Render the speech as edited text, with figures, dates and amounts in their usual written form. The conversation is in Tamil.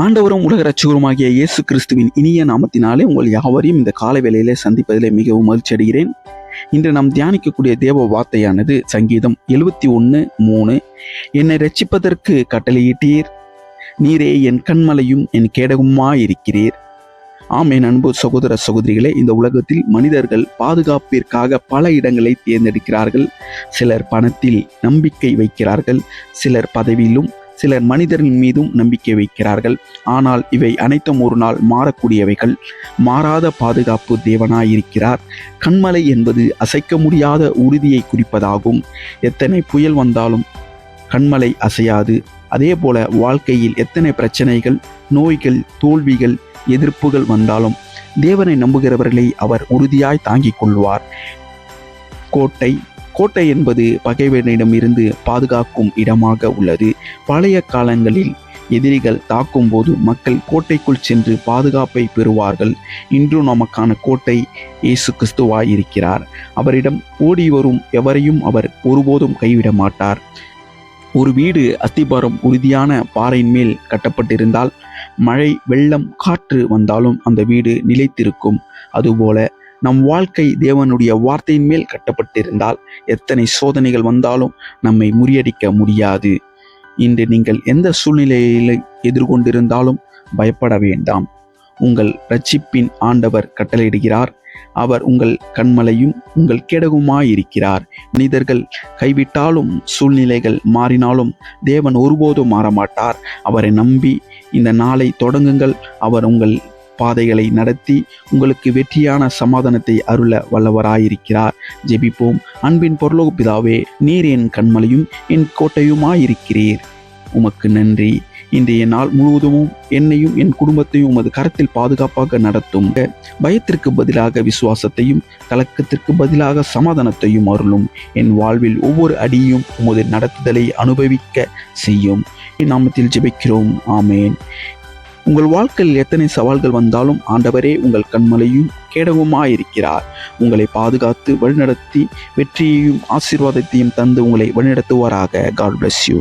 ஆண்டவரும் உலக ரட்சகருமாகிய இயேசு கிறிஸ்துவின் இனிய நாமத்தினாலே உங்கள் யாவரையும் இந்த காலை வேளையிலே சந்திப்பதிலே மிகவும் மகிழ்ச்சி அடைகிறேன். இன்று நாம் தியானிக்கக்கூடிய தேவ வார்த்தையானது சங்கீதம் 71:3. என்னை ரட்சிப்பதற்கு கட்டளையிட்டீர், நீரே என் கண்மலையும் என் கேடகமுமாயிருக்கிறீர். ஆம், என் அன்பு சகோதர சகோதரிகளே, இந்த உலகத்தில் மனிதர்கள் பாதுகாப்பிற்காக பல இடங்களை தேர்ந்தெடுக்கிறார்கள். சிலர் பணத்தில் நம்பிக்கை வைக்கிறார்கள், சிலர் பதவியிலும், சிலர் மனிதரின் மீதும் நம்பிக்கை வைக்கிறார்கள். ஆனால் இவை அனைத்தும் ஒரு நாள் மாறக்கூடியவைகள். மாறாத பாதுகாப்பு தேவனாயிருக்கிறார். கண்மலை என்பது அசைக்க முடியாத உறுதியை குறிப்பதாகும். எத்தனை புயல் வந்தாலும் கண்மலை அசையாது. அதே போல வாழ்க்கையில் எத்தனை பிரச்சனைகள், நோய்கள், தோல்விகள், எதிர்ப்புகள் வந்தாலும் தேவனை நம்புகிறவர்களை அவர் உறுதியாய் தாங்கிக் கொள்வார். கோட்டை என்பது பகைவனிடம் இருந்து பாதுகாக்கும் இடமாக உள்ளது. பழைய காலங்களில் எதிரிகள் தாக்கும் போது மக்கள் கோட்டைக்குள் சென்று பாதுகாப்பை பெறுவார்கள். இன்றும் நமக்கான கோட்டை இயேசு கிறிஸ்துவாயிருக்கிறார். அவரிடம் ஓடி வரும் எவரையும் அவர் ஒருபோதும் கைவிட மாட்டார். ஒரு வீடு அஸ்திபாரம் உறுதியான பாறையின் மேல் கட்டப்பட்டிருந்தால் மழை, வெள்ளம், காற்று வந்தாலும் அந்த வீடு நிலைத்திருக்கும். அதுபோல நம் வாழ்க்கை தேவனுடைய வார்த்தையின் மேல் கட்டப்பட்டிருந்தால் எத்தனை சோதனைகள் வந்தாலும் நம்மை முறியடிக்க முடியாது. இன்று நீங்கள் எந்த சூழ்நிலையை எதிர்கொண்டிருந்தாலும் பயப்பட வேண்டாம். உங்கள் இரட்சிப்பின் ஆண்டவர் கட்டளையிடுகிறார். அவர் உங்கள் கண்மலையும் உங்கள் கேடகமுமாயிருக்கிறார். மனிதர்கள் கைவிட்டாலும், சூழ்நிலைகள் மாறினாலும் தேவன் ஒருபோதும் மாறமாட்டார். அவரை நம்பி இந்த நாளை தொடங்குங்கள். அவர் உங்கள் பாதைகளை நடத்தி உங்களுக்கு வெற்றியான சமாதானத்தை அருள வல்லவராயிருக்கிறார். ஜெபிப்போம். அன்பின் பரலோக பிதாவே, நீர் என் கண்மலையும் என் கோட்டையுமாயிருக்கிறீர். உமக்கு நன்றி. இன்றைய நாள் முழுவதும் என்னையும் என் குடும்பத்தையும் உமது கரத்தில் பாதுகாப்பாக நடத்தும். பயத்திற்கு பதிலாக விசுவாசத்தையும், கலக்கத்திற்கு பதிலாக சமாதானத்தையும் அருளும். என் வாழ்வில் ஒவ்வொரு அடியும் உமது நடத்துதலை அனுபவிக்க செய்யும். நாமத்தில் ஜெபிக்கிறோம். ஆமேன். உங்கள் வாழ்க்கையில் எத்தனை சவால்கள் வந்தாலும் ஆண்டவரே உங்கள் கண்மலையும் கேடகமுமாயிருக்கிறார். உங்களை பாதுகாத்து வழிநடத்தி வெற்றியையும் ஆசீர்வாதத்தையும் தந்து உங்களை வழிநடத்துவாராக. God bless you.